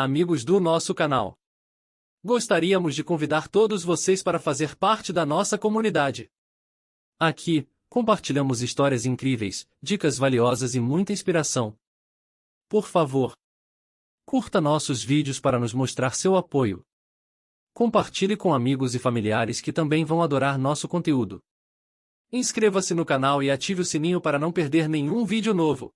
amigos do nosso canal. Gostaríamos de convidar todos vocês para fazer parte da nossa comunidade. Aqui, compartilhamos histórias incríveis, dicas valiosas e muita inspiração. Por favor, curta nossos vídeos para nos mostrar seu apoio. Compartilhe com amigos e familiares que também vão adorar nosso conteúdo. Inscreva-se no canal e ative o sininho para não perder nenhum vídeo novo.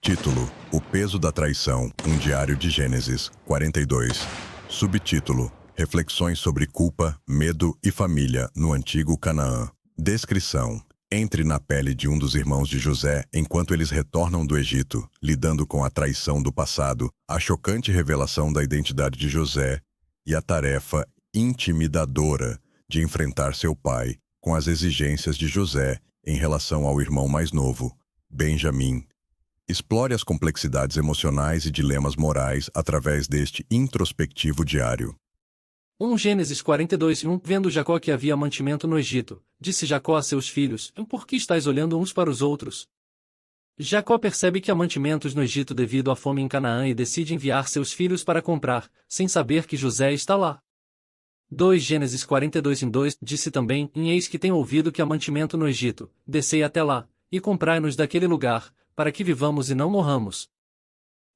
Título: O peso da traição, um diário de Gênesis, 42. Subtítulo: Reflexões sobre culpa, medo e família no antigo Canaã. Descrição: Entre na pele de um dos irmãos de José enquanto eles retornam do Egito, lidando com a traição do passado, a chocante revelação da identidade de José e a tarefa intimidadora de enfrentar seu pai com as exigências de José em relação ao irmão mais novo, Benjamim. Explore as complexidades emocionais e dilemas morais através deste introspectivo diário. 1 Gênesis 42:1 Vendo Jacó que havia mantimento no Egito, disse Jacó a seus filhos: Por que estáis olhando uns para os outros? Jacó percebe que há mantimentos no Egito devido à fome em Canaã e decide enviar seus filhos para comprar, sem saber que José está lá. 2 Gênesis 42:2 Disse também: Eis que tenho ouvido que há mantimento no Egito, descei até lá, e comprai-nos daquele lugar, para que vivamos e não morramos.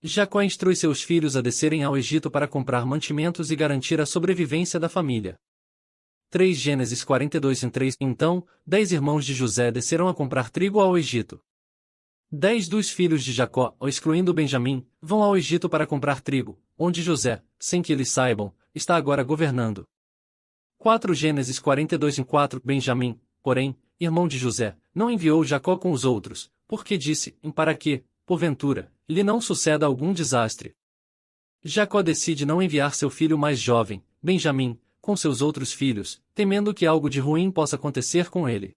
Jacó instrui seus filhos a descerem ao Egito para comprar mantimentos e garantir a sobrevivência da família. 3 Gênesis 42:3 Então, 10 irmãos de José desceram a comprar trigo ao Egito. 10 dos filhos de Jacó, excluindo Benjamim, vão ao Egito para comprar trigo, onde José, sem que eles saibam, está agora governando. 4 Gênesis 42:4 Benjamim, porém, irmão de José, não enviou Jacó com os outros, porque disse: Para que, porventura, lhe não suceda algum desastre. Jacó decide não enviar seu filho mais jovem, Benjamim, com seus outros filhos, temendo que algo de ruim possa acontecer com ele.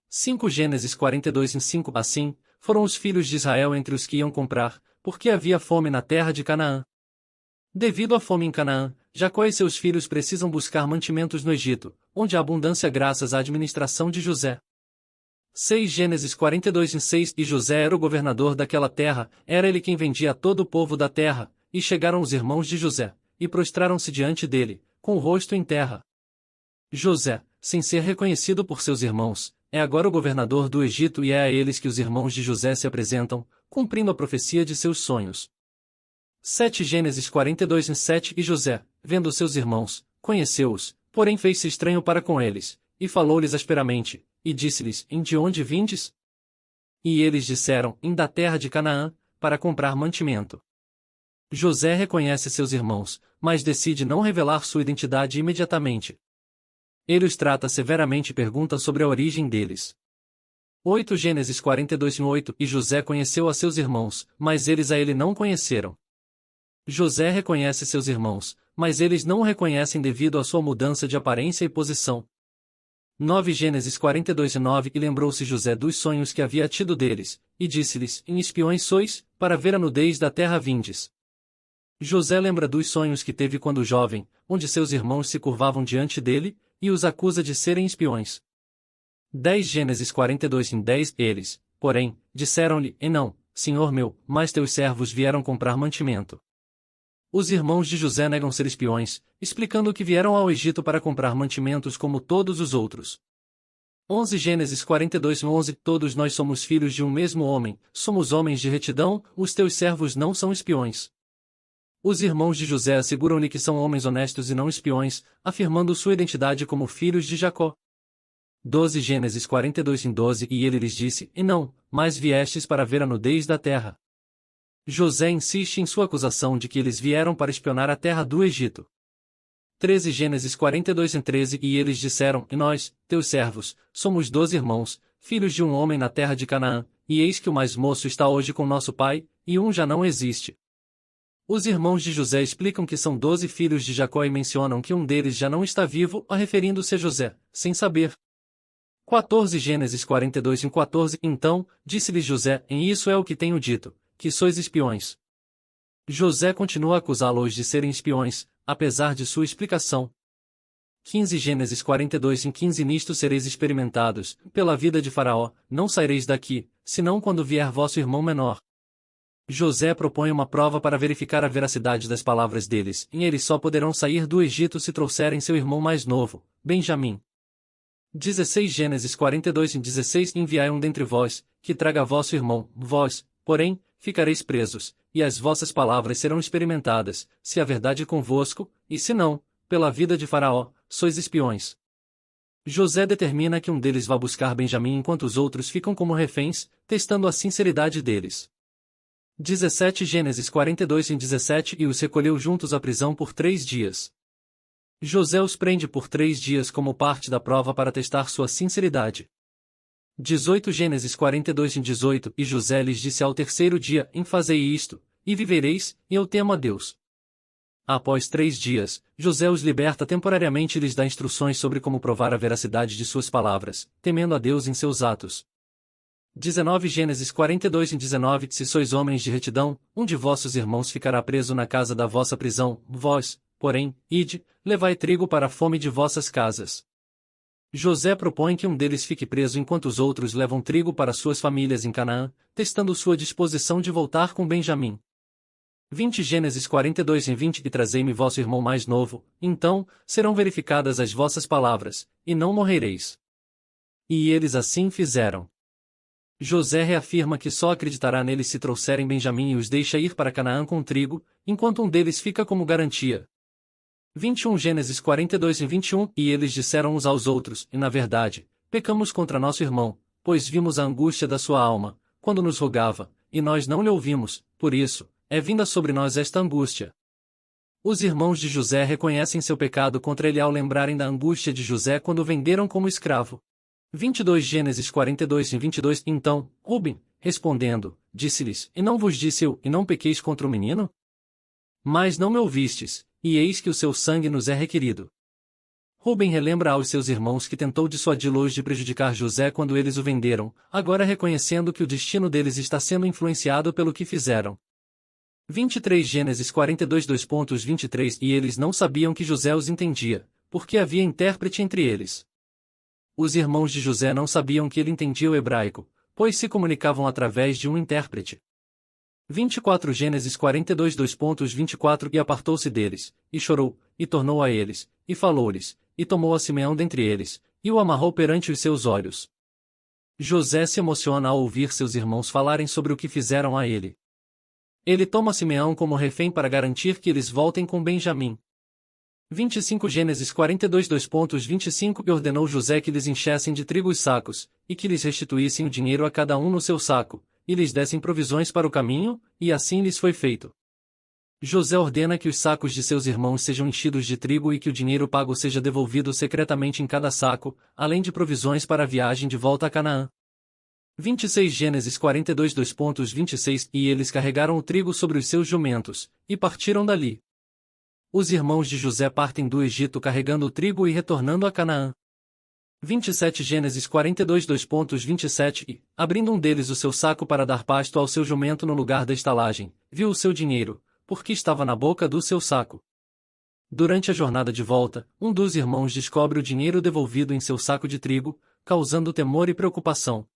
5 Gênesis 42:5 Assim, foram os filhos de Israel entre os que iam comprar, porque havia fome na terra de Canaã. Devido à fome em Canaã, Jacó e seus filhos precisam buscar mantimentos no Egito, onde há abundância graças à administração de José. 6 Gênesis 42:6 E José era o governador daquela terra, era ele quem vendia a todo o povo da terra, e chegaram os irmãos de José, e prostraram-se diante dele, com o rosto em terra. José, sem ser reconhecido por seus irmãos, é agora o governador do Egito e é a eles que os irmãos de José se apresentam, cumprindo a profecia de seus sonhos. 7 Gênesis 42:7 E José, vendo seus irmãos, conheceu-os, porém fez-se estranho para com eles, e falou-lhes asperamente, e disse-lhes: De onde vindes? E eles disseram: Da terra de Canaã, para comprar mantimento. José reconhece seus irmãos, mas decide não revelar sua identidade imediatamente. Ele os trata severamente e pergunta sobre a origem deles. 8 Gênesis 42:8 E José conheceu a seus irmãos, mas eles a ele não conheceram. José reconhece seus irmãos, mas eles não o reconhecem devido à sua mudança de aparência e posição. 9 Gênesis 42:9 E lembrou-se José dos sonhos que havia tido deles, e disse-lhes: Espiões sois, para ver a nudez da terra vindes. José lembra dos sonhos que teve quando jovem, onde seus irmãos se curvavam diante dele, e os acusa de serem espiões. 10 Gênesis 42:10 Eles, porém, disseram-lhe: Não, senhor meu, mas teus servos vieram comprar mantimento. Os irmãos de José negam ser espiões, explicando que vieram ao Egito para comprar mantimentos como todos os outros. 11 Gênesis 42:11 Todos nós somos filhos de um mesmo homem, somos homens de retidão, os teus servos não são espiões. Os irmãos de José asseguram-lhe que são homens honestos e não espiões, afirmando sua identidade como filhos de Jacó. 12 Gênesis 42:12 E ele lhes disse: Não, mas viestes para ver a nudez da terra. José insiste em sua acusação de que eles vieram para espionar a terra do Egito. 13 Gênesis 42:13 E eles disseram: Nós, teus servos, somos 12 irmãos, filhos de um homem na terra de Canaã, e eis que o mais moço está hoje com nosso pai, e um já não existe. Os irmãos de José explicam que são 12 filhos de Jacó e mencionam que um deles já não está vivo, referindo-se a José, sem saber. 14 Gênesis 42:14 Então, disse-lhes José: Isso é o que tenho dito, que sois espiões. José continua a acusá-los de serem espiões, apesar de sua explicação. 15 Gênesis 42 em 15 Nisto sereis experimentados, pela vida de Faraó, não saireis daqui, senão quando vier vosso irmão menor. José propõe uma prova para verificar a veracidade das palavras deles, e eles só poderão sair do Egito se trouxerem seu irmão mais novo, Benjamim. 16 Gênesis 42 em 16 Enviai um dentre vós, que traga vosso irmão, vós, porém, ficareis presos, e as vossas palavras serão experimentadas, se a verdade convosco, e se não, pela vida de Faraó, sois espiões. José determina que um deles vá buscar Benjamim enquanto os outros ficam como reféns, testando a sinceridade deles. 17 Gênesis 42 em 17 E os recolheu juntos à prisão por 3 dias. José os prende por 3 dias como parte da prova para testar sua sinceridade. 18 Gênesis 42 em 18 E José lhes disse ao terceiro dia, fazei isto, e vivereis, e eu temo a Deus. Após 3 dias, José os liberta temporariamente e lhes dá instruções sobre como provar a veracidade de suas palavras, temendo a Deus em seus atos. 19 Gênesis 42 em 19 Se sois homens de retidão, um de vossos irmãos ficará preso na casa da vossa prisão, vós, porém, ide, levai trigo para a fome de vossas casas. José propõe que um deles fique preso enquanto os outros levam trigo para suas famílias em Canaã, testando sua disposição de voltar com Benjamim. 20 Gênesis 42 em 20 E trazei-me vosso irmão mais novo, então, serão verificadas as vossas palavras, e não morrereis. E eles assim fizeram. José reafirma que só acreditará neles se trouxerem Benjamim e os deixa ir para Canaã com trigo, enquanto um deles fica como garantia. 21 Gênesis 42 em 21 E eles disseram uns aos outros, e na verdade, pecamos contra nosso irmão, pois vimos a angústia da sua alma, quando nos rogava, e nós não lhe ouvimos, por isso, é vinda sobre nós esta angústia. Os irmãos de José reconhecem seu pecado contra ele ao lembrarem da angústia de José quando o venderam como escravo. 22 Gênesis 42 em 22 Então, Ruben, respondendo, disse-lhes, e não vos disse eu, e não pequeis contra o menino? Mas não me ouvistes, e eis que o seu sangue nos é requerido. Ruben relembra aos seus irmãos que tentou dissuadi-los de prejudicar José quando eles o venderam, agora reconhecendo que o destino deles está sendo influenciado pelo que fizeram. 23 Gênesis 42 2.23 E eles não sabiam que José os entendia, porque havia intérprete entre eles. Os irmãos de José não sabiam que ele entendia o hebraico, pois se comunicavam através de um intérprete. 24 Gênesis 42 2.24 E apartou-se deles, e chorou, e tornou a eles, e falou-lhes, e tomou a Simeão dentre eles, e o amarrou perante os seus olhos. José se emociona ao ouvir seus irmãos falarem sobre o que fizeram a ele. Ele toma Simeão como refém para garantir que eles voltem com Benjamim. 25 Gênesis 42 2.25 E ordenou José que lhes enchessem de trigo os sacos, e que lhes restituíssem o dinheiro a cada um no seu saco, e lhes dessem provisões para o caminho, e assim lhes foi feito. José ordena que os sacos de seus irmãos sejam enchidos de trigo e que o dinheiro pago seja devolvido secretamente em cada saco, além de provisões para a viagem de volta a Canaã. 26 Gênesis 42 2.26 E eles carregaram o trigo sobre os seus jumentos, e partiram dali. Os irmãos de José partem do Egito carregando o trigo e retornando a Canaã. 27 Gênesis 42 2.27 E, abrindo um deles o seu saco para dar pasto ao seu jumento no lugar da estalagem, viu o seu dinheiro, porque estava na boca do seu saco. Durante a jornada de volta, um dos irmãos descobre o dinheiro devolvido em seu saco de trigo, causando temor e preocupação.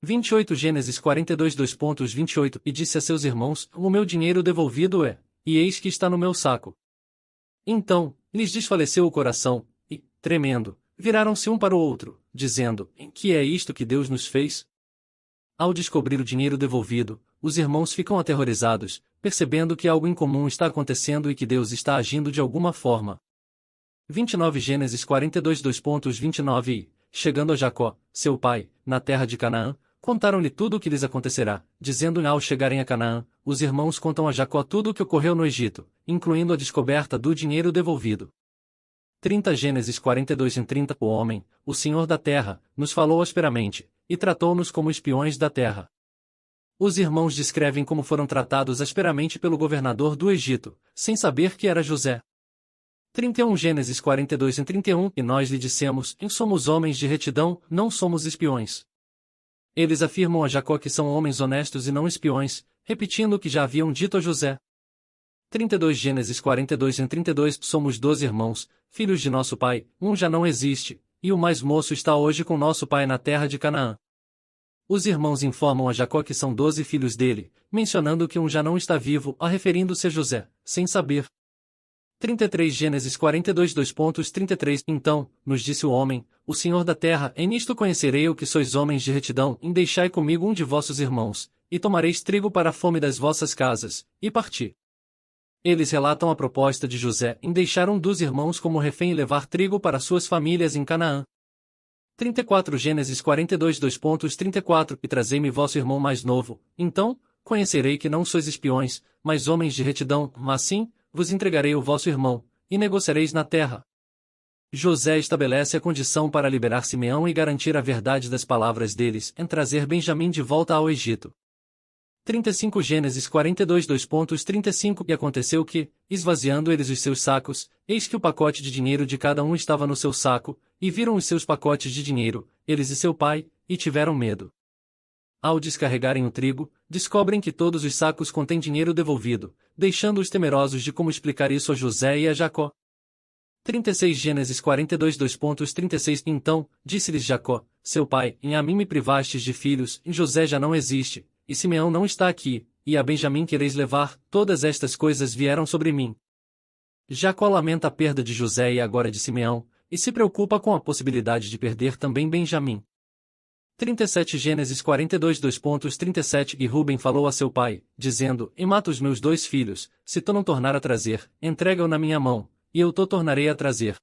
28 Gênesis 42 2.28 E disse a seus irmãos, o meu dinheiro devolvido é, e eis que está no meu saco. Então, lhes desfaleceu o coração, e, tremendo, viraram-se um para o outro, dizendo, que é isto que Deus nos fez? Ao descobrir o dinheiro devolvido, os irmãos ficam aterrorizados, percebendo que algo incomum está acontecendo e que Deus está agindo de alguma forma. 29 Gênesis 42 2.29 E, chegando a Jacó, seu pai, na terra de Canaã, contaram-lhe tudo o que lhes acontecerá, dizendo ao chegarem a Canaã, os irmãos contam a Jacó tudo o que ocorreu no Egito, incluindo a descoberta do dinheiro devolvido. 30 Gênesis 42 em 30 O homem, o Senhor da terra, nos falou asperamente, e tratou-nos como espiões da terra. Os irmãos descrevem como foram tratados asperamente pelo governador do Egito, sem saber que era José. 31 Gênesis 42 em 31 E nós lhe dissemos, somos homens de retidão, não somos espiões. Eles afirmam a Jacó que são homens honestos e não espiões, repetindo o que já haviam dito a José. 32 Gênesis 42 em 32 Somos 12 irmãos, filhos de nosso pai, um já não existe, e o mais moço está hoje com nosso pai na terra de Canaã. Os irmãos informam a Jacó que são 12 filhos dele, mencionando que um já não está vivo, referindo-se a José, sem saber. 33 Gênesis 42 2.33 Então, nos disse o homem, o Senhor da terra, em nisto conhecerei o que sois homens de retidão, em deixai comigo um de vossos irmãos, e tomareis trigo para a fome das vossas casas, e parti. Eles relatam a proposta de José em deixar um dos irmãos como refém e levar trigo para suas famílias em Canaã. 34 Gênesis 42 2.34 E trazei-me vosso irmão mais novo, então, conhecerei que não sois espiões, mas homens de retidão, mas sim, vos entregarei o vosso irmão, e negociareis na terra. José estabelece a condição para liberar Simeão e garantir a verdade das palavras deles em trazer Benjamim de volta ao Egito. 35 Gênesis 42 2.35 E aconteceu que, esvaziando eles os seus sacos, eis que o pacote de dinheiro de cada um estava no seu saco, e viram os seus pacotes de dinheiro, eles e seu pai, e tiveram medo. Ao descarregarem o trigo, descobrem que todos os sacos contêm dinheiro devolvido, deixando-os temerosos de como explicar isso a José e a Jacó. 36 Gênesis 42 2.36 Então, disse-lhes Jacó, seu pai, em a mim me privastes de filhos, e José já não existe, e Simeão não está aqui, e a Benjamim quereis levar, todas estas coisas vieram sobre mim. Jacó lamenta a perda de José e agora de Simeão, e se preocupa com a possibilidade de perder também Benjamim. 37 Gênesis 42 2.37 E Ruben falou a seu pai, dizendo, e mata os meus 2 filhos, se tu não tornar a trazer, entrega-o na minha mão, e eu te tornarei a trazer.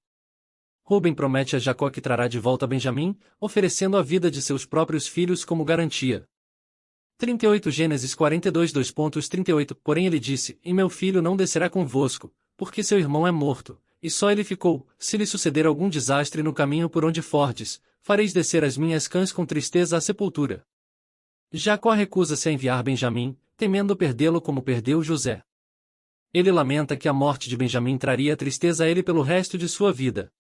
Ruben promete a Jacó que trará de volta Benjamim, oferecendo a vida de seus próprios filhos como garantia. 38 Gênesis 42 2.38 Porém ele disse, e meu filho não descerá convosco, porque seu irmão é morto, e só ele ficou, se lhe suceder algum desastre no caminho por onde fordes, fareis descer as minhas cãs com tristeza à sepultura. Jacó recusa-se a enviar Benjamim, temendo perdê-lo como perdeu José. Ele lamenta que a morte de Benjamim traria tristeza a ele pelo resto de sua vida.